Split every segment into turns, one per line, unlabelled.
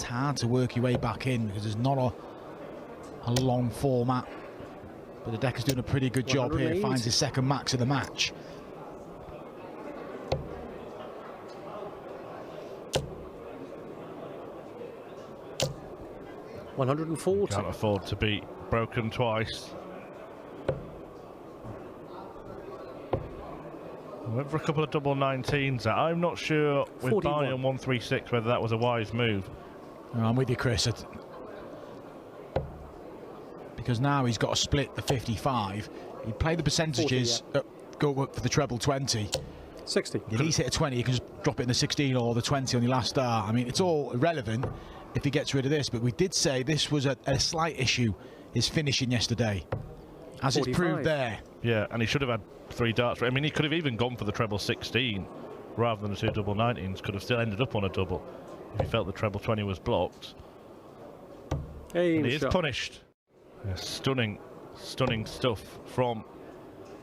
it's hard to work your way back in because there's not a long format. But the Decker's doing a pretty good job here, finds his second max of the match.
$140.
Can't afford to be broken twice. Went for a couple of double 19s. I'm not sure with Barney on 136 whether that was a wise move.
No, I'm with you, Chris. Because now he's got to split the 55. He'd play the percentages, 40, yeah. Go up for the treble 20.
60.
If he's hit a 20, you can just drop it in the 16 or the 20 on your last start. I mean, it's all irrelevant if he gets rid of this, but we did say this was a slight issue, his finishing yesterday, as 45. It's proved there.
Yeah, and he should have had 3 darts. I mean, he could have even gone for the treble 16 rather than the 2 double 19s, could have still ended up on a double if he felt the treble 20 was blocked. And he is punished. Yeah, stunning stuff from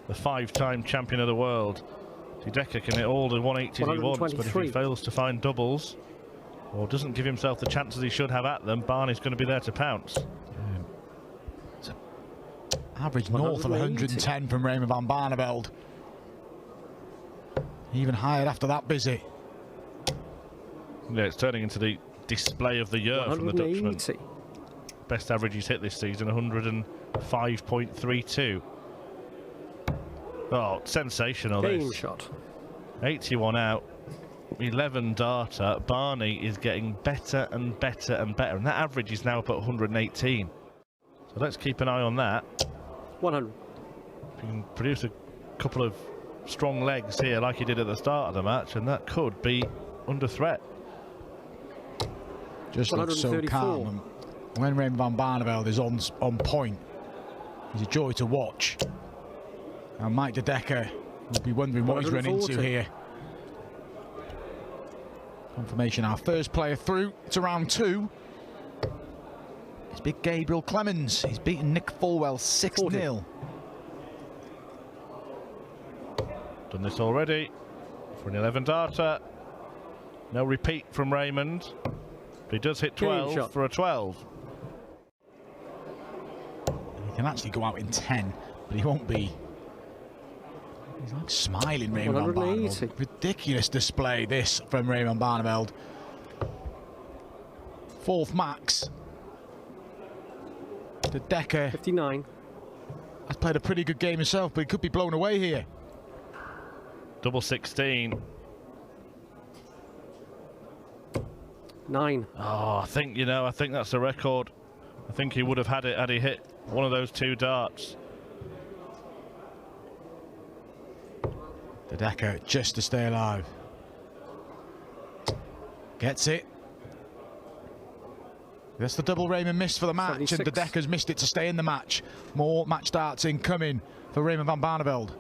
the 5-time champion of the world. Decker can hit all the 180s he wants, but if he fails to find doubles or doesn't give himself the chances he should have at them, Barney's going to be there to pounce.
It's average north of 110 from Raymond van Barneveld. Even higher after that busy.
Yeah, it's turning into the display of the year from the Dutchman. Best average he's hit this season, 105.32. Oh, sensational this.
Shot.
81 out, 11 darter. Barney is getting better and better and better, and that average is now up at 118. So let's keep an eye on that.
100.
If you can produce a couple of strong legs here like he did at the start of the match, and that could be under threat.
Just looks so calm. When Raymond van Barneveld is on point, he's a joy to watch. And Mike de Decker will be wondering what he's run into here. Confirmation, our first player through to round 2. It's big Gabriel Clemens. He's beaten Nick Fulwell 6-0.
Done this already for an 11 darter. No repeat from Raymond. But he does hit 12 for a 12.
He can actually go out in 10, but he won't be. He's like smiling, Raymond van Barneveld. Ridiculous display this from Raymond Barneveld. 4th max. De Decker
59.
Has played a pretty good game himself, but he could be blown away here.
Double 16.
9.
Oh, I think that's the record. I think he would have had it had he hit one of those 2 darts.
De Decker just to stay alive. Gets it. That's the double Raymond missed for the match, 76. And De Decker's missed it to stay in the match. More match darts incoming for Raymond van Barneveld.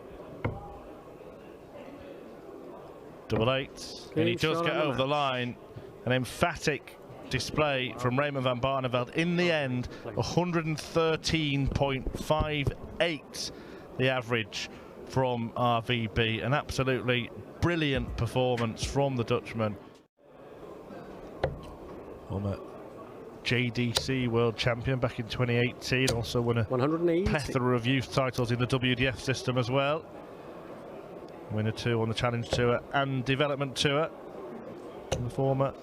Double 8, and he does get over the line. An emphatic display from Raymond van Barneveld. In the end, 113.58, the average from RVB. An absolutely brilliant performance from the Dutchman. Former JDC World Champion back in 2018, also won a plethora of youth titles in the WDF system as well. Winner 2 on the Challenge Tour and Development Tour. And the former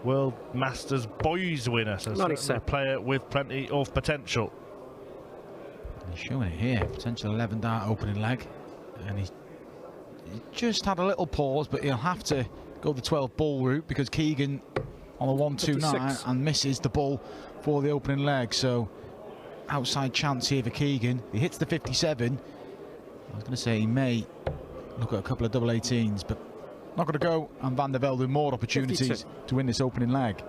World Masters Boys winner, so a player with plenty of potential.
He's showing it here, potential 11 dart opening leg, and he just had a little pause, but he'll have to go the 12 ball route because Keegan on the 129 and misses the ball for the opening leg. So outside chance here for Keegan. He hits the 57. I was going to say he may look at a couple of double 18s, but not going to go. And Van der Velde with more opportunities 52. To win this opening leg.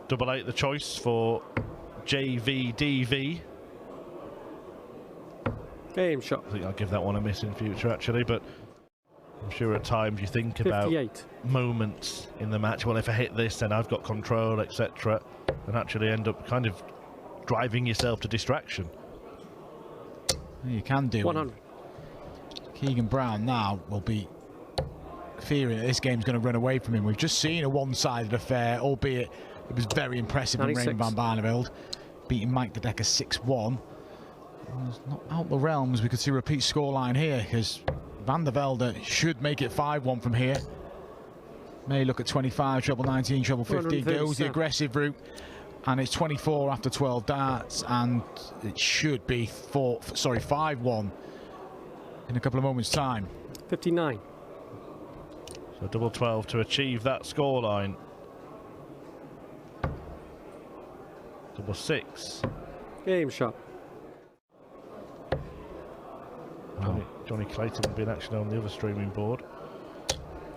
Double 8 the choice for JVDV.
Game shot.
I think I'll give that one a miss in future actually, but I'm sure at times you think 58. About moments in the match. Well, if I hit this, then I've got control, etc., and actually end up kind of driving yourself to distraction.
You can do.
100.
Keegan Brown now will be fearing that this game's going to run away from him. We've just seen a one-sided affair, albeit it was very impressive from Raymond van Barneveld, beating Mike de Decker 6-1. It's not out the realms. We could see a repeat scoreline here, because Van der Velde should make it 5-1 from here. May look at 25, treble 19, treble 15, goes the aggressive route, and it's 24 after 12 darts, and it should be 5-1 in a couple of moments' time.
59.
So double 12 to achieve that scoreline. Double 6.
Game shot.
Johnny Clayton will be in action on the other streaming board.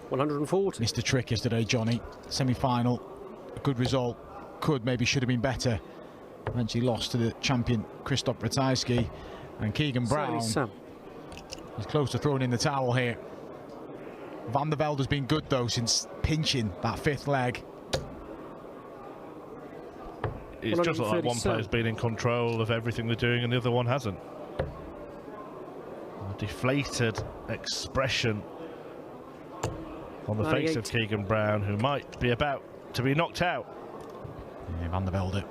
140.
Missed the trick yesterday, Johnny. Semi-final, a good result. Maybe should have been better. Eventually lost to the champion Krzysztof Ratajski, and Keegan Brown is close to throwing in the towel here. Van der Velde has been good though since pinching that 5th leg.
It's just like one player's been in control of everything they're doing and the other one hasn't. A deflated expression on the face of Keegan Brown, who might be about to be knocked out.
Yeah, Van der Velde.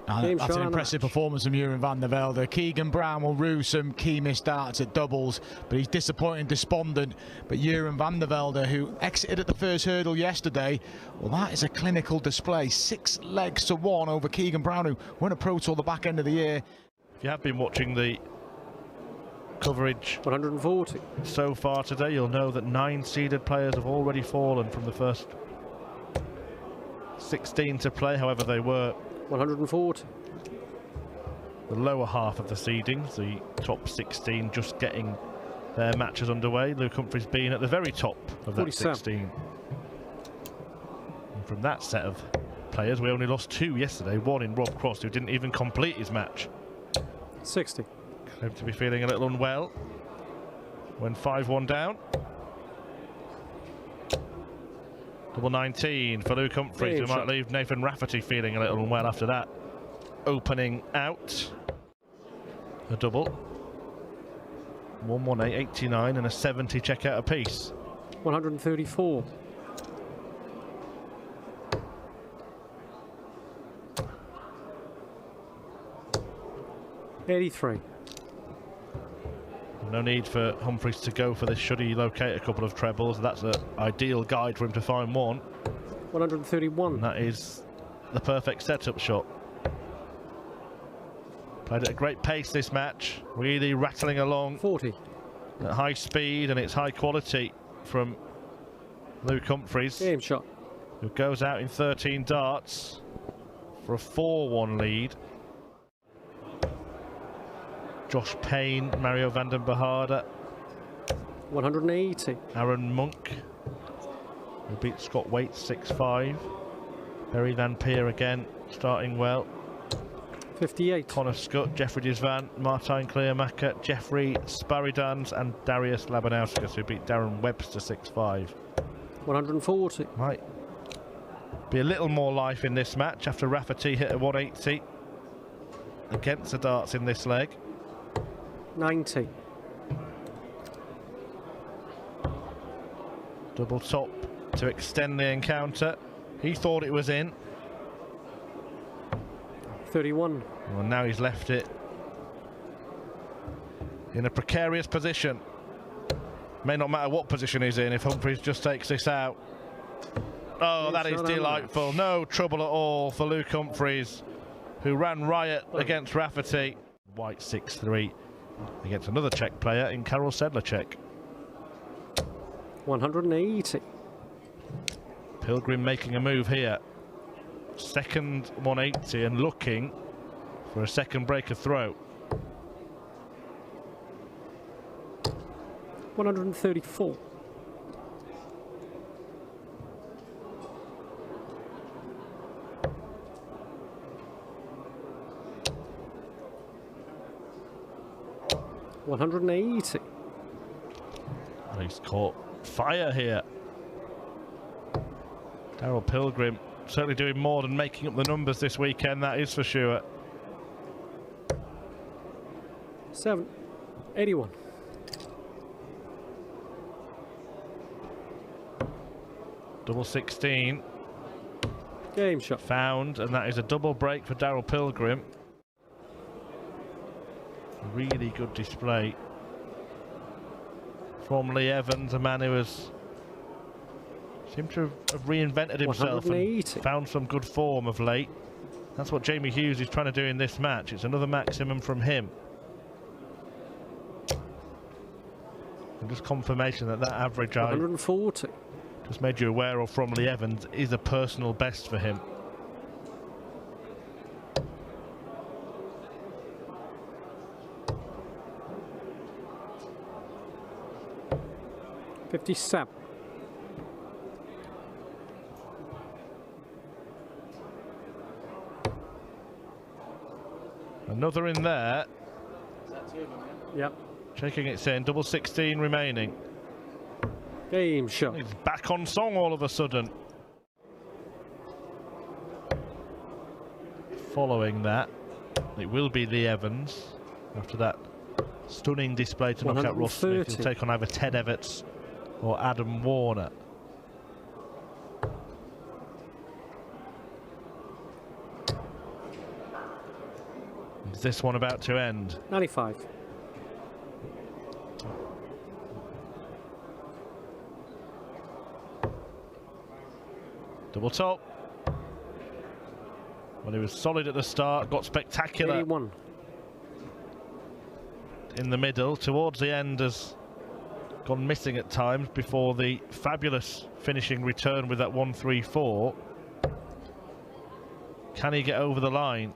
That's an impressive performance from Jeroen van der Velde. Keegan Brown will rue some key missed darts at doubles, but he's disappointed and despondent. But Jeroen van der Velde, who exited at the first hurdle yesterday, well, that is a clinical display. 6 legs to 1 over Keegan Brown, who won a Pro Tour the back end of the year.
If you have been watching the coverage
140
so far today, you'll know that 9 seeded players have already fallen from the first 16 to play. However, they were
140.
The lower half of the seedings, the top 16 just getting their matches underway. Luke Humphries being at the very top of that 16. And from that set of players, we only lost 2 yesterday. One in Rob Cross, who didn't even complete his match.
60.
Claimed to be feeling a little unwell when 5-1 down. Double 19 for Luke Humphries, who might leave Nathan Rafferty feeling a little unwell after that opening out. A double. 118.89 and a 70 check out apiece.
134. $83.
No need for Humphries to go for this should he locate a couple of trebles. That's an ideal guide for him to find one.
131.
And that is the perfect setup shot. Played at a great pace this match, really rattling along
40
at high speed, and it's high quality from Luke Humphries.
Game shot.
Who goes out in 13 darts for a 4-1 lead. Josh Payne, Mario van den Behade,
180.
Aaron Monk, who beat Scott Waite 6-5. Barry Van Peer again, starting well.
58.
Connor Scott, Jeffrey Disvan, Martijn Kleermaker, Jeffrey Sparidans, and Darius Labanauskas, who beat Darren Webster 6-5.
140.
Might be a little more life in this match after Rafferty hit a 180 against the darts in this leg.
90.
Double top to extend the encounter. He thought it was in.
31.
Well, now he's left it in a precarious position. May not matter what position he's in if Humphries just takes this out. Oh, that is delightful. No trouble at all for Luke Humphries, who ran riot against Rafferty. White 6-3 against another Czech player in Karol Sedlacek.
180.
Pilgrim making a move here. Second 180 and looking for a second breaker throw.
134. $180.
He's caught fire here. Daryl Pilgrim certainly doing more than making up the numbers this weekend, that is for sure.
81.
Double 16.
Game shot.
Found, and that is a double break for Daryl Pilgrim. Really good display from Lee Evans, a man who has seemed to have reinvented himself and found some good form of late. That's what Jamie Hughes is trying to do in this match. It's another maximum from him. And just confirmation that average
140.
Just made you aware of from Lee Evans is a personal best for him.
$57.
Another in there.
Yep.
Checking it's in. Double 16 remaining.
Game shot.
He's back on song all of a sudden. Following that, it will be Lee Evans. After that stunning display to knock out Ross Smith, he'll take on either Ted Everts or Adam Warner. Is this one about to end?
95.
Double top. Well, he was solid at the start, got spectacular
81.
in the middle. Towards the end has gone missing at times before the fabulous finishing return with that 1-3-4. Can he get over the line?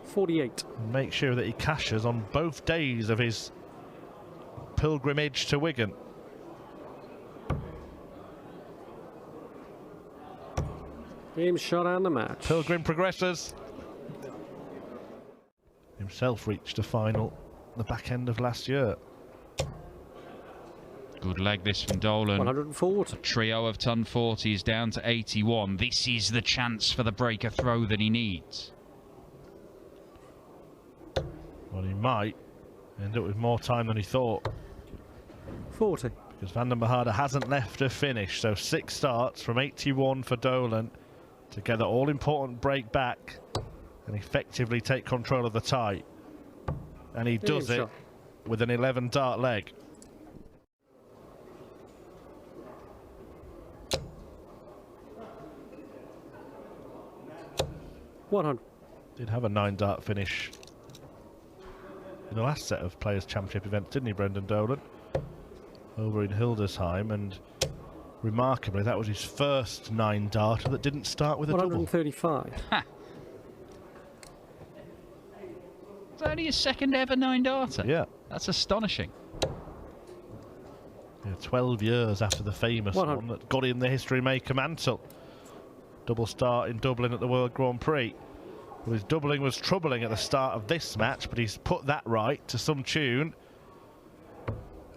48.
Make sure that he cashes on both days of his pilgrimage to Wigan.
Game shot and the match.
Pilgrim progresses. Himself reached a final the back end of last year.
Good leg this from Dolan.
140.
Trio of ton 40s down to 81. This is the chance for the breaker throw that he needs.
Well, he might end up with more time than he thought.
40.
Because Van den Behaarde hasn't left a finish. So 6 starts from 81 for Dolan to get the all-important break back and effectively take control of the tie. And he does it with an 11 dart leg. Did have a 9 dart finish in the last set of Players' Championship events, didn't he, Brendan Dolan? Over in Hildesheim, and remarkably, that was his first 9 darter that didn't start with a
135.
double. Ha! It's only his second ever 9 darter.
Yeah.
That's astonishing.
Yeah, 12 years after the famous one that got him the history maker mantle. Double start in Dublin at the World Grand Prix. Well, his doubling was troubling at the start of this match, but he's put that right to some tune.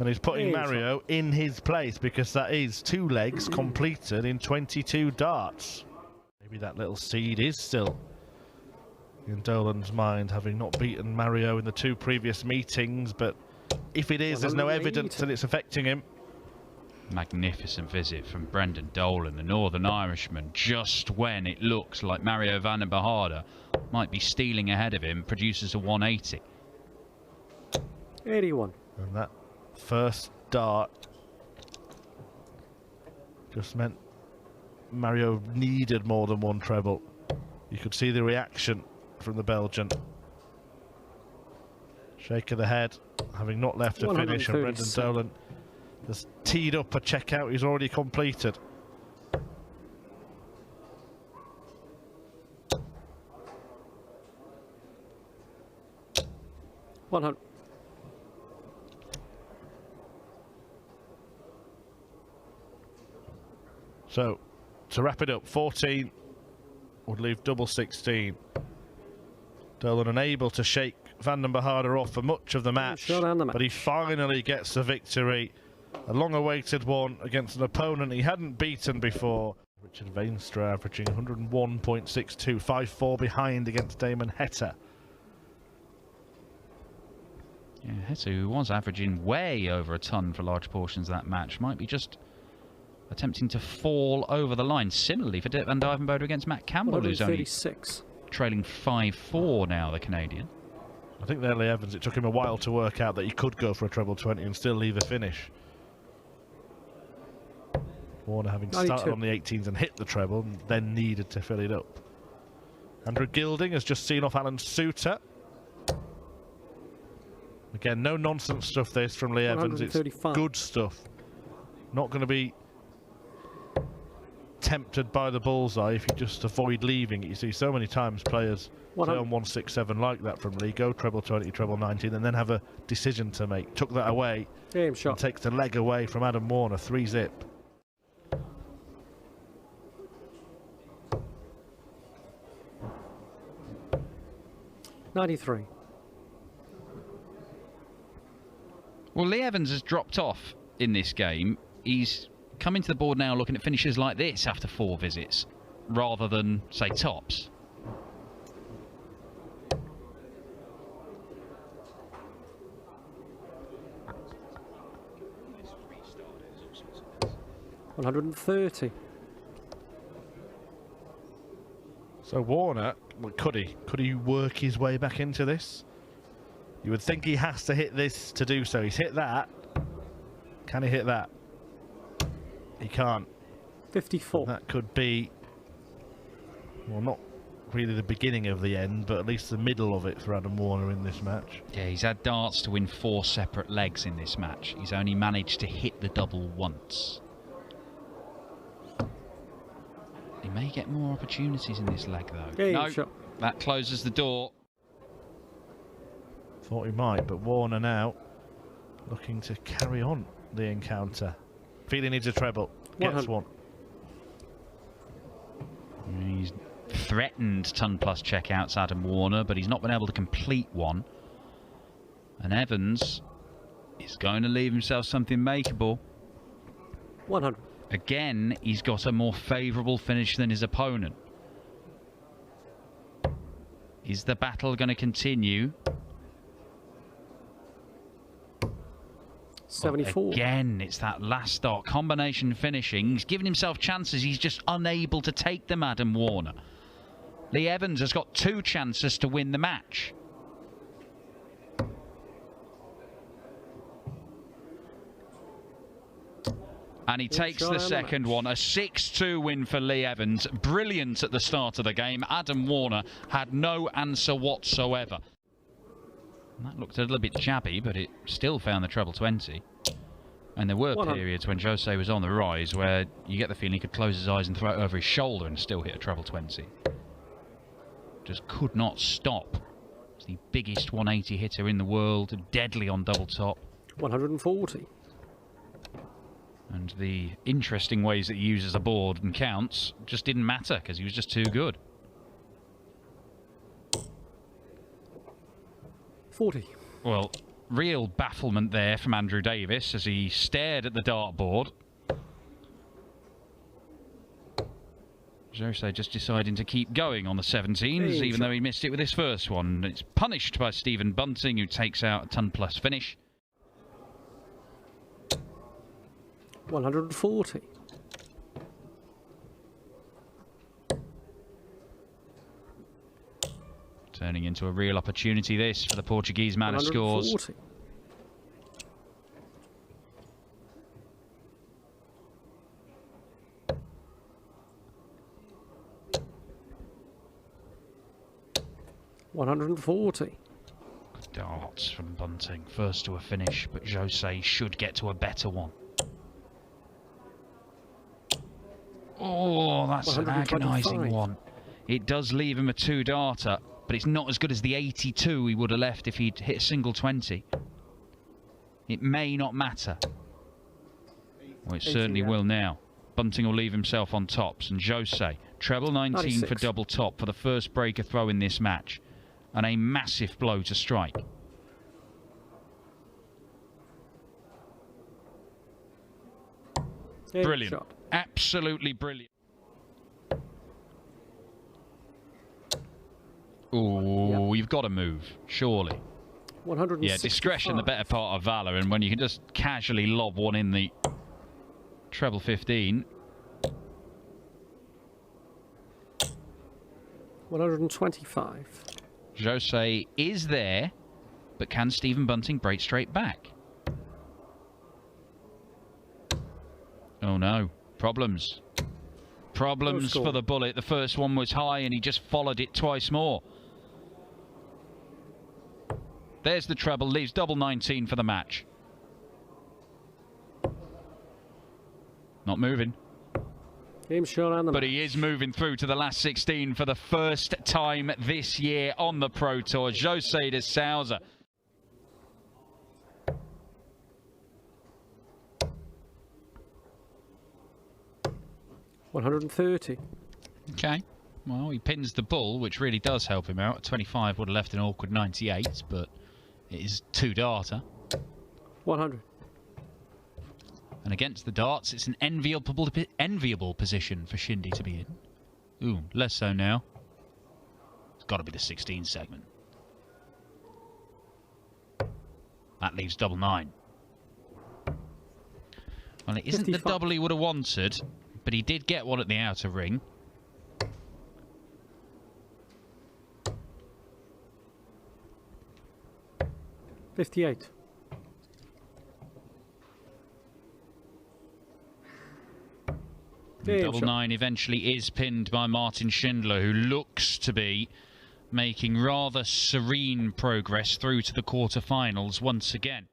And he's putting Mario in his place, because that is 2 legs completed in 22 darts. Maybe that little seed is still in Dolan's mind, having not beaten Mario in the 2 previous meetings, but if it is, there's no evidence that it's affecting him.
Magnificent visit from Brendan Dolan, the Northern Irishman, just when it looks like Mario van den Behaarde might be stealing ahead of him, produces a 180.
81.
And that first dart just meant Mario needed more than 1 treble. You could see the reaction from the Belgian. Shake of the head, having not left a finish, and Brendan Dolan has teed up a checkout he's already completed. So, to wrap it up, 14 would leave double 16. Dolan unable to shake Van den Behaarde off for much of the match, but he finally gets the victory. A long-awaited one against an opponent he hadn't beaten before. Richard Veenstra averaging 101.62, 5-4 behind against Damon Heta.
Yeah, Hetsu, who was averaging way over a ton for large portions of that match, might be just attempting to fall over the line. Similarly for Van Dijvenbode against Matt Campbell, who's only trailing 5-4 now, the Canadian.
I think Lee Evans, it took him a while to work out that he could go for a treble 20 and still leave a finish. Warner having started on the 18s and hit the treble, and then needed to fill it up. Andrew Gilding has just seen off Alan Suter. Again, no nonsense stuff this from Lee Evans. It's good stuff. Not going to be tempted by the bullseye if you just avoid leaving it. You see so many times players play on 167 like that from Lee, go treble 20, treble 19, and then have a decision to make. Took that away.
Game shot.
And takes the leg away from Adam Warner, 3-zip.
$93.
Well, Lee Evans has dropped off in this game. He's coming to the board now looking at finishes like this after 4 visits, rather than, say, tops.
$130.
So Warner, well, could he work his way back into this? You would think he has to hit this to do so. He's hit that. Can he hit that? He can't.
54.
That could be, well, not really the beginning of the end, but at least the middle of it for Adam Warner in this match.
Yeah, he's had darts to win 4 separate legs in this match. He's only managed to hit the double once. He may get more opportunities in this leg, though. No, that closes the door.
Thought he might, but Warner now looking to carry on the encounter. Feeling needs a treble. Gets one.
He's threatened ton-plus checkouts, Adam Warner, but he's not been able to complete one. And Evans is going to leave himself something makeable.
100.
Again, he's got a more favourable finish than his opponent. Is the battle going to continue?
74.
Again, it's that last dot combination finishing. He's given himself chances. He's just unable to take them, Adam Warner. Lee Evans has got 2 chances to win the match. And he takes the second one. A 6-2 win for Lee Evans. Brilliant at the start of the game. Adam Warner had no answer whatsoever. And that looked a little bit jabby, but it still found the treble 20. And there were periods when Jose was on the rise where you get the feeling he could close his eyes and throw it over his shoulder and still hit a treble 20. Just could not stop. It's the biggest 180 hitter in the world, deadly on double top.
140.
And the interesting ways that he uses a board and counts just didn't matter because he was just too good.
40.
Well, real bafflement there from Andrew Davis as he stared at the dartboard. Jose just deciding to keep going on the 17s, even though he missed it with his first one. It's punished by Stephen Bunting, who takes out a ton-plus finish.
140.
Turning into a real opportunity this for the Portuguese man who scores.
140. $140.
Good darts from Bunting. First to a finish, but Jose should get to a better one. Oh, that's an agonising one. It does leave him a 2-darter, but it's not as good as the 82 he would have left if he'd hit a single 20. It may not matter. Well, it certainly will now. Bunting will leave himself on tops, and Jose, treble 19
96.
for double top for the first breaker throw in this match, and a massive blow to strike. Brilliant.
Shot.
Absolutely brilliant. Oh, you've got to move, surely.
165.
Yeah, discretion the better part of valour, and when you can just casually lob one in the treble 15.
125.
Jose is there, but can Stephen Bunting break straight back? Oh no, problems. Problems for the bullet. The first one was high and he just followed it twice more. There's the treble, leaves double 19 for the match. Not moving.
Game shot on the
But he is moving through to the last 16 for the first time this year on the Pro Tour. Jose de Sousa.
$130.
Okay. Well, he pins the bull, which really does help him out. 25 would have left an awkward 98, but it is 2 darter.
100.
And against the darts, it's an enviable position for Shindy to be in. Ooh, less so now. It's got to be the 16 segment. That leaves double 9. Well, it isn't 55. The double he would have wanted, but he did get one at the outer ring.
$58.
Double 9 eventually is pinned by Martin Schindler, who looks to be making rather serene progress through to the quarterfinals once again.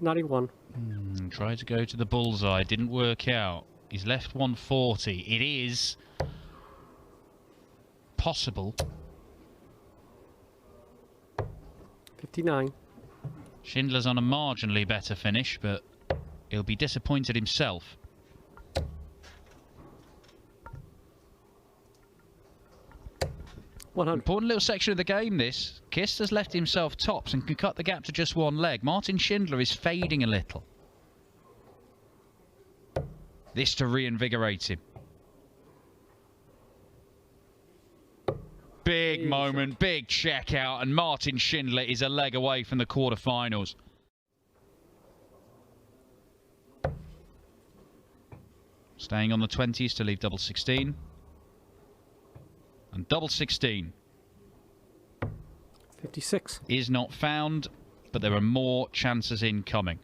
$91.
Tried to go to the bullseye, didn't work out. He's left 140. It is possible.
59.
Schindler's on a marginally better finish, but he'll be disappointed himself. Important little section of the game, this. Kist has left himself tops and can cut the gap to just one leg. Martin Schindler is fading a little. This to reinvigorate him. Big moment, big check out, and Martin Schindler is a leg away from the quarterfinals. Staying on the 20s to leave double 16. And double 16.
56.
Is not found, but there are more chances incoming.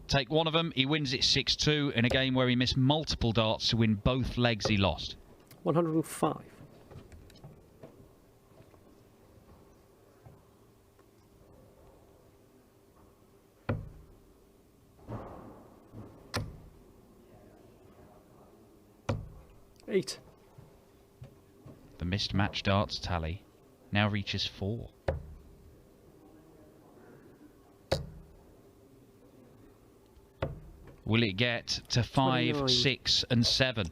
Take one of them, he wins it 6-2 in a game where he missed multiple darts to win both legs he lost.
105. $8.
The missed match darts tally now reaches 4. Will it get to 5,
29.
6 and 7?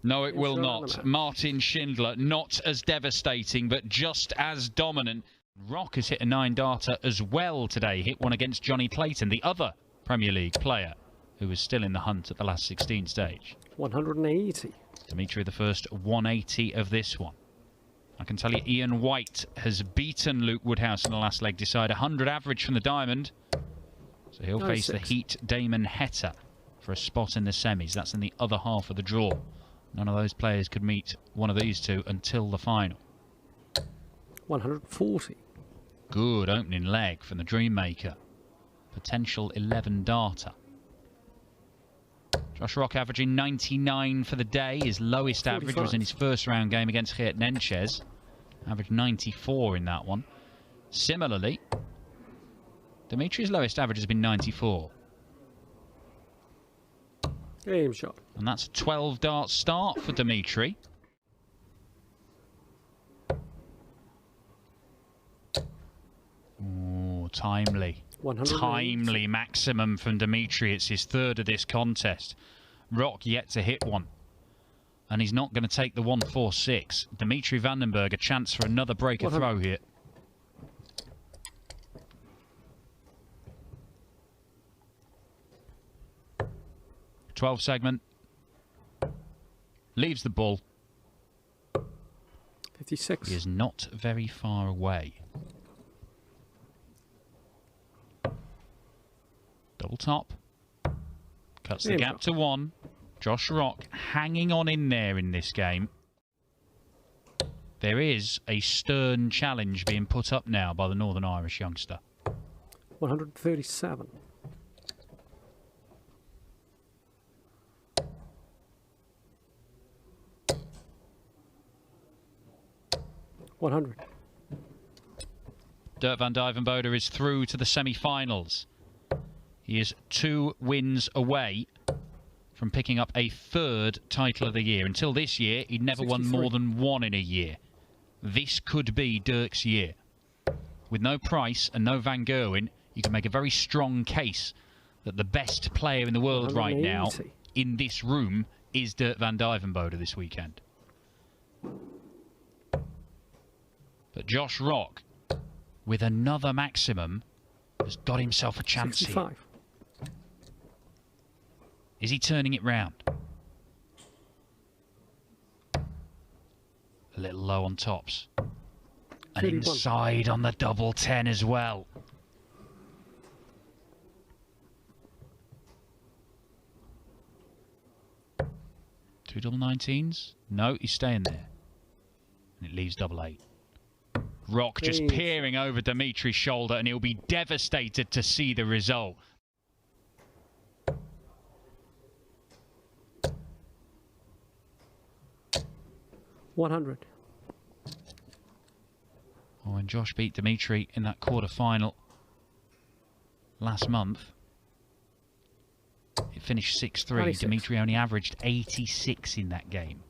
No, it will not. Martin Schindler, not as devastating, but just as dominant. Rock has hit a 9 darter as well today. Hit one against Johnny Clayton, the other Premier League player who was still in the hunt at the last 16 stage.
180.
Dimitri, the first 180 of this one. I can tell you Ian White has beaten Luke Woodhouse in the last leg, decide 100 average from the diamond. So he'll face the Heat Damon Heta for a spot in the semis. That's in the other half of the draw. None of those players could meet one of these two until the final.
140.
Good opening leg from the Dreammaker. Potential 11 darter. Josh Rock averaging 99 for the day. His lowest
45.
average was in his first round game against Geert Nenchez. Averaged 94 in that one. Similarly, Dimitri's lowest average has been 94.
Game shot.
And that's a 12 dart start for Dimitri. Oh, timely. Timely maximum from Dimitri. It's his third of this contest. Rock yet to hit one. And he's not going to take the 146. Dimitri Vandenberg, a chance for another breaker throw here. 12 segment. Leaves the bull.
56.
He is not very far away. Double top. Cuts the gap to 1. Josh Rock hanging on in there in this game. There is a stern challenge being put up now by the Northern Irish youngster.
137. $100.
Dirk van Dijvenbode is through to the semi-finals. He is 2 wins away from picking up a 3rd title of the year. Until this year, he'd never
63.
won more than 1 in a year. This could be Dirk's year. With no Price and no Van Gerwen, you can make a very strong case that the best player in the world right now
180.
in this room is Dirk van Dijvenbode this weekend. But Josh Rock, with another maximum, has got himself a chance
65.
here. Is he turning it round? A little low on tops. And
31.
inside on the double 10 as well. Two double 19s? No, he's staying there. And it leaves double 8. Rock just
Jeez.
peering over Dimitri's shoulder, and he'll be devastated to see the result.
$100.
Oh, when Josh beat Dimitri in that quarter-final last month, it finished 6-3.
96.
Dimitri only averaged 86 in that game.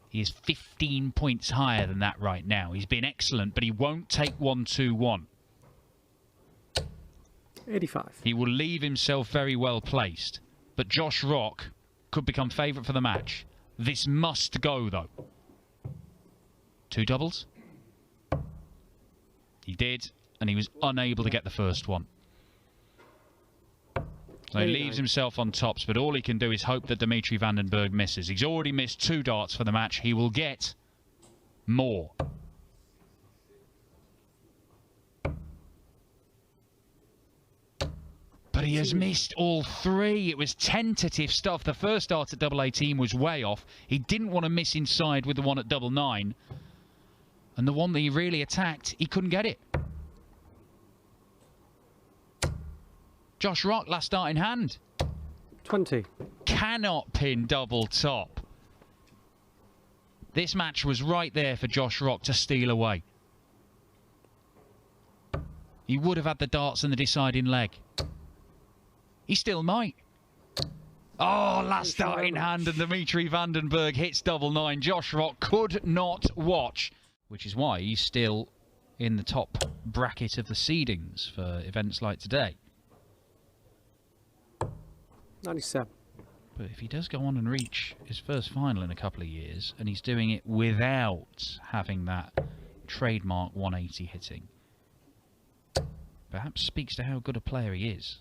He is 15 points higher than that right now. He's been excellent, but he won't take 1-2-1.
85.
He will leave himself very well placed, but Josh Rock could become favourite for the match. This must go, though. 2 doubles. He did, and he was unable to get the first one. So he leaves himself on tops, but all he can do is hope that Dimitri Vandenberg misses. He's already missed 2 darts for the match. He will get more. But he has missed all 3. It was tentative stuff. The first dart at double 18 was way off. He didn't want to miss inside with the one at double 9. And the one that he really attacked, he couldn't get it. Josh Rock, last dart in hand.
20.
Cannot pin double top. This match was right there for Josh Rock to steal away. He would have had the darts and the deciding leg. He still might. Oh, last dart in hand, and Dimitri Vandenberg hits double 9. Josh Rock could not watch, which is why he's still in the top bracket of the seedings for events like today.
97.
But if he does go on and reach his first final in a couple of years, and he's doing it without having that trademark 180 hitting, perhaps speaks to how good a player he is.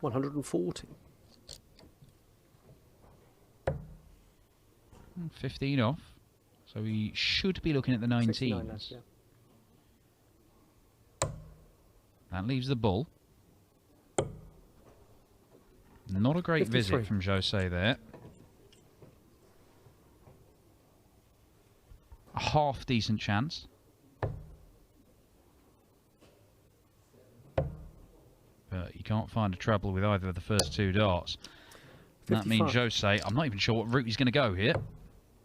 140.
15 off, so he should be looking at the
69 less,
19s.
yeah.
That leaves the bull. Not a great
53.
visit from Jose there. A half decent chance. But you can't find a treble with either of the first 2 darts. And that means
55.
Jose, I'm not even sure what route he's going to go here.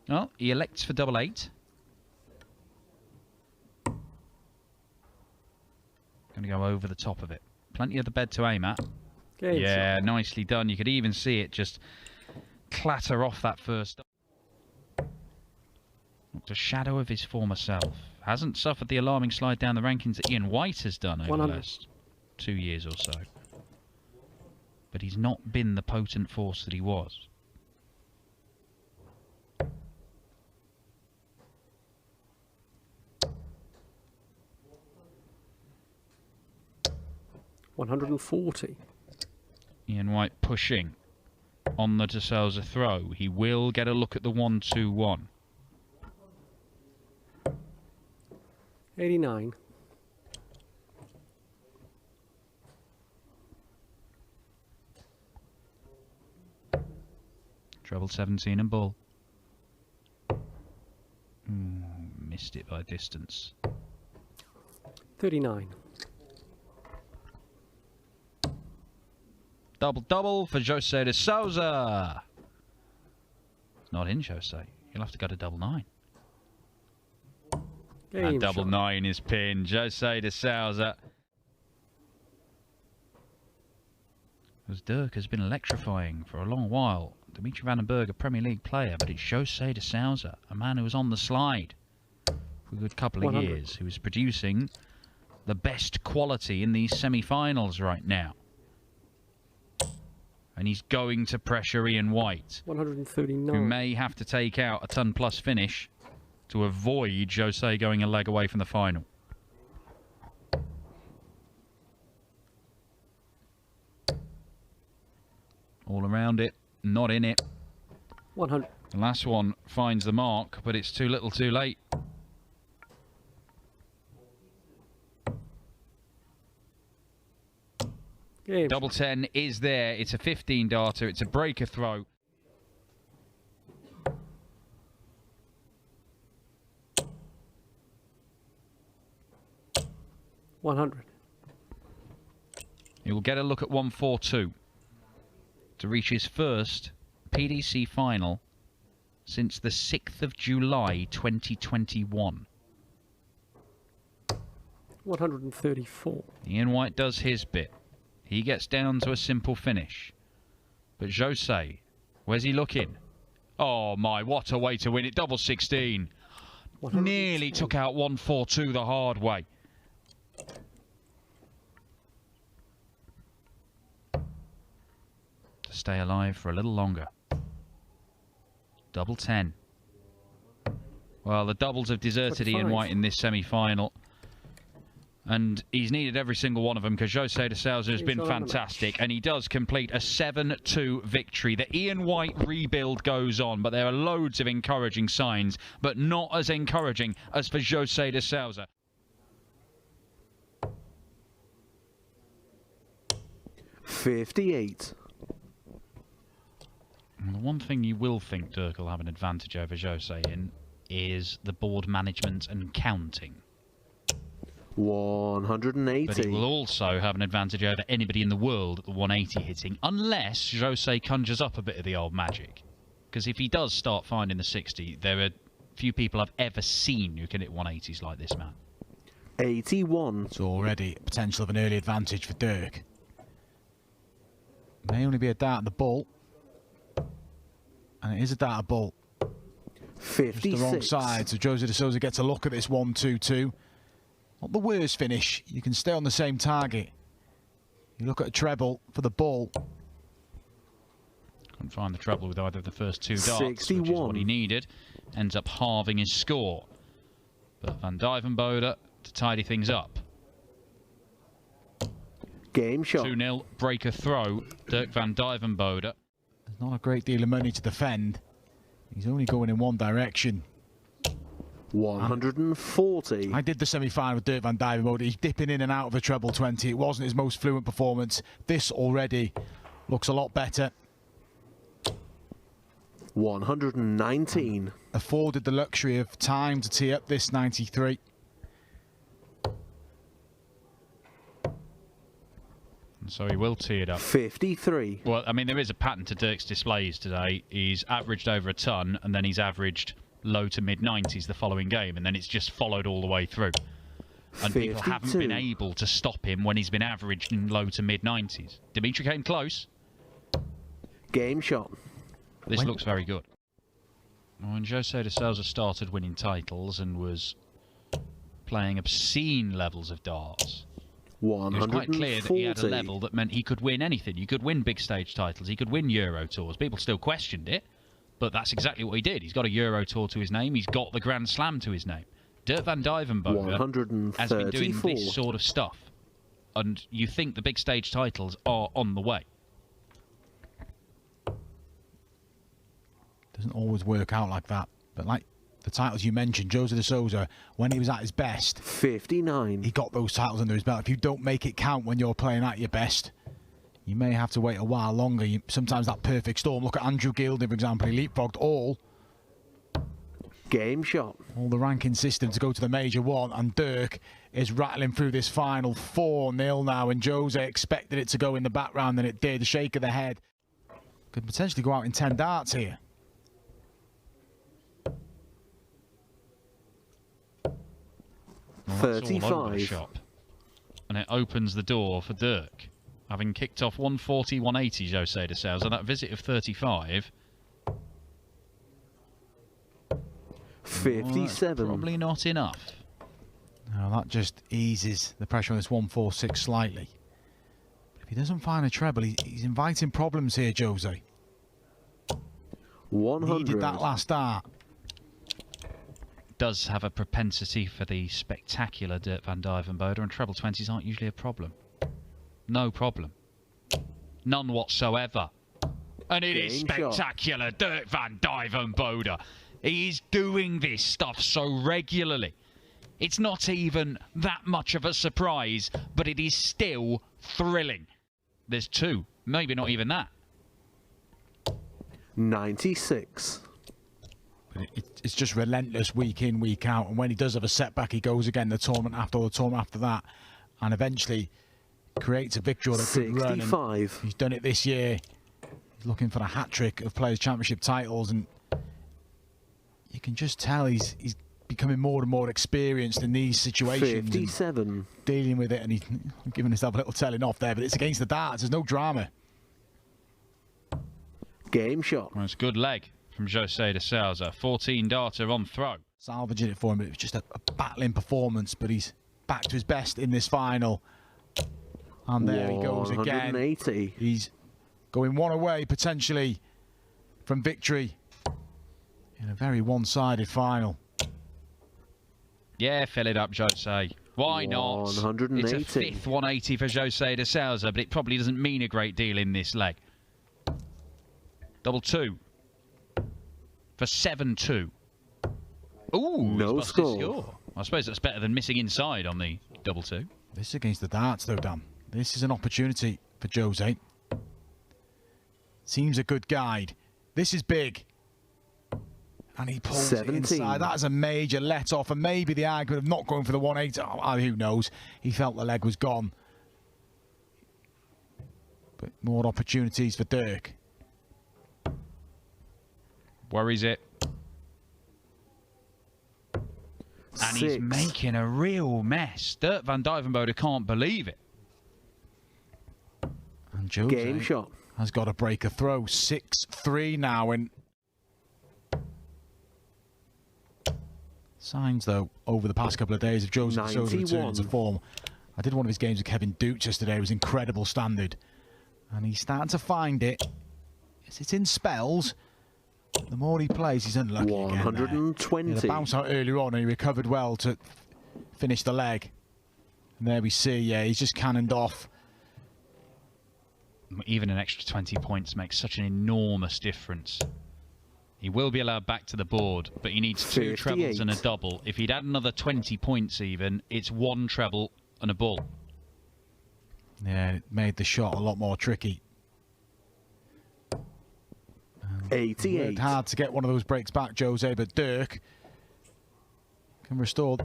Well, he elects for double 8. Going to go over the top of it. Plenty of the bed to aim at.
Game
Yeah,
shot.
nicely done. You could even see it just clatter off that first. Looked a shadow of his former self. Hasn't suffered the alarming slide down the rankings that Ian White has done over the
100.
last 2 years or so. But he's not been the potent force that he was.
$140.
Ian White pushing on the De Souza throw. He will get a look at the 1-2-1.
89.
Treble 17 and ball. Missed it by distance.
39.
Double for Jose De Souza. It's not in, Jose. You'll have to go to double 9.
Game
And double
shot.
9 is pinned. Jose De Souza. Because Dirk has been electrifying for a long while. Dimitri Van den Berg, a Premier League player, but it's Jose De Souza, a man who was on the slide for a good couple of
100.
years, who is producing the best quality in these semi-finals right now. And he's going to pressure Ian White,
139.
who may have to take out a ton-plus finish to avoid Jose going a leg away from the final. All around it, not in it.
100.
The last one finds the mark, but it's too little too late.
Game
Double 10 is there. It's a 15 darter. It's a breaker throw.
shot. 100.
He will get a look at 1-4-2 to reach his first PDC final since the 6th of July 2021.
134.
Ian White does his bit. He gets down to a simple finish. But Jose, where's he looking? Oh my, what a way to win it. Double 16. Nearly took out 1-4-2 the hard way. To stay alive for a little longer. Double 10. Well, the doubles have deserted Ian
45.
White in this semi-final. And he's needed every single one of them because Jose De Souza has been fantastic. And he does complete a 7-2 victory. The Ian White rebuild goes on, but there are loads of encouraging signs, but not as encouraging as for Jose De Souza.
58.
The one thing you will think Dirk will have an advantage over Jose in is the board management and counting.
180.
But he will also have an advantage over anybody in the world at the 180 hitting, unless Jose conjures up a bit of the old magic. Because if he does start finding the 60, there are few people I've ever seen who can hit 180s like this man.
81.
So already potential of an early advantage for Dirk. May only be a dart at the ball. And it is a dart at ball.
56.
Just the wrong side, so Jose De Souza gets a look at this 1-2-2. Not the worst finish. You can stay on the same target. You look at a treble for the ball.
Couldn't find the treble with either of the first two darts,
61.
which is what he needed. Ends up halving his score. But Van Dijvenbode to tidy things up.
Game shot.
2-0, breaker throw, Dirk Van Dijvenbode.
There's not a great deal of money to defend. He's only going in one direction.
140.
I did the semi-final with Dirk Van Dijvenbode. He's dipping in and out of a treble 20. It wasn't his most fluent performance. This already looks a lot better.
119.
Afforded the luxury of time to tee up this 93.
And so he will tee it up.
53.
Well, I mean, there is a pattern to Dirk's displays today. He's averaged over a ton, and then he's averaged low to mid-90s the following game, and then it's just followed all the way through. And people haven't
52.
been able to stop him when he's been averaged in low to mid-90s. Dimitri came close.
Game shot.
This looks very good. When Jose De Souza started winning titles and was playing obscene levels of darts, it was quite clear that he had a
140.
level that meant he could win anything. He could win big stage titles. He could win Euro Tours. People still questioned it, but that's exactly what he did. He's got a Euro Tour to his name. He's got the Grand Slam to his name. Dirk Van Dijvenbode has been doing this sort of stuff, and you think the big stage titles are on the way.
Doesn't always work out like that. But like the titles you mentioned, Jose de Sousa, when he was at his best,
59.
he got those titles under his belt. If you don't make it count when you're playing at your best, you may have to wait a while longer. Sometimes that perfect storm. Look at Andrew Gilding, for example. He leapfrogged all
Game shot.
the ranking system to go to the major one, and Dirk is rattling through this final 4-0 now, and Jose expected it to go in the background, and it did. A shake of the head. Could potentially go out in 10 darts here.
Well, that's all over the
35.
shop. And it opens the door for Dirk. Having kicked off 140, 180, Jose de Sousa, that visit of 35.
57.
Probably not enough.
No, that just eases the pressure on this 146 slightly. But if he doesn't find a treble, he's inviting problems here, Jose.
100.
Needed that last dart.
Does have a propensity for the spectacular Dirk van Dijvenbode, and treble 20s aren't usually a problem. No problem. None whatsoever. And it is
Game shot.
spectacular Dirk van Dijvenbode. He is doing this stuff so regularly. It's not even that much of a surprise, but it is still thrilling. There's two, maybe not even that.
96.
But it's just relentless week in, week out. And when he does have a setback, he goes again the tournament after that. And eventually creates a victory or a good run. And
65.
he's done it this year. He's looking for the hat-trick of Players' Championship titles. And you can just tell he's becoming more and more experienced in these situations.
57.
Dealing with it. And he's giving himself a little telling off there. But it's against the darts. There's no drama.
Game shot.
Well, it's a good leg from Jose de Sousa. 14 darter on throw.
Salvaging it for him. It was just a battling performance. But he's back to his best in this final. And there he goes again.
180.
He's going one away, potentially, from victory in a very one-sided final.
Yeah, fill it up, Jose. Why not?
180.
It's a fifth 180 for Jose de Sousa, but it probably doesn't mean a great deal in this leg. Double two for 7-2. Ooh,
No
he's busted
score.
I suppose that's better than missing inside on the double two.
This is against the darts, though, Dan. This is an opportunity for Jose. Seems a good guide. This is big. And he pulls
17.
it inside. That is a major let-off. And maybe the argument of not going for the 180. Oh, who knows? He felt the leg was gone. But more opportunities for Dirk.
Worries it. And he's
6.
making a real mess. Dirk van Dijvenbode can't believe it.
And Jose
Game shot.
has got to break a throw. 6-3 now. And signs, though, over the past couple of days of Jose de Sousa returning to
91.
form. I did one of his games with Kevin Dukes yesterday. It was incredible standard. And he's starting to find it. It's in spells. The more he plays, he's unlucky again.
120.
He had a bounce out earlier on and he recovered well to finish the leg. And there we see, yeah, he's just cannoned off.
Even an extra 20 points makes such an enormous difference. He will be allowed back to the board, but he needs 2 trebles and a double. If he'd had another 20 points even, it's 1 treble and a ball.
Yeah, it made the shot a lot more tricky.
88.
Worked hard to get one of those breaks back, Jose, but Dirk can restore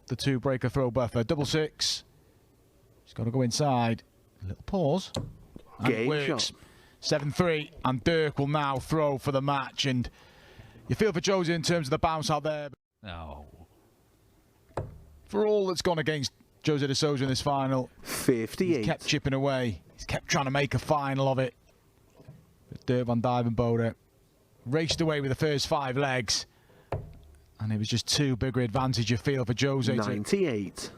the 2 breaker throw buffer. Double 6. He's got to go inside. A little pause. And
Game
it works.
shot.
7-3, and Dirk will now throw for the match. And you feel for Jose in terms of the bounce out there.
Oh.
For all that's gone against Jose de Sousa in this final,
58.
he's kept chipping away. He's kept trying to make a final of it. But Dirk van Dijvenbode raced away with the first 5 legs. And it was just too bigger advantage, you feel, for Jose
98.
to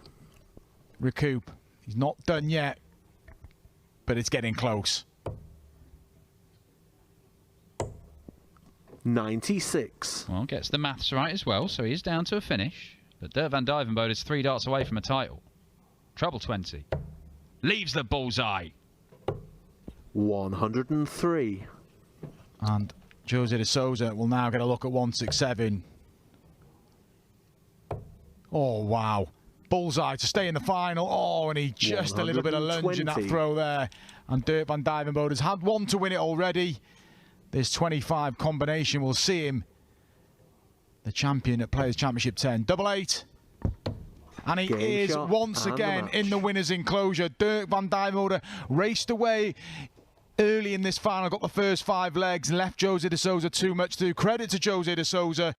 recoup. He's not done yet, but it's getting close.
96.
Well, gets the maths right as well, so he is down to a finish. But Dirk van Dijvenbode is 3 darts away from a title. Treble 20. Leaves the bullseye.
103.
And Jose de Souza will now get a look at 167. Oh, wow. Bullseye to stay in the final. Oh, and he just a little bit of lunge in that throw there. And Dirk van Dijvenbode has had one to win it already. This 25 combination will see him the champion at Players Championship 10. Double 8. And he is once again in the winner's enclosure. Dirk van Dijvenbode raced away early in this final, got the first 5 legs, left Jose de Souza too much to do. Credit to Jose de Souza.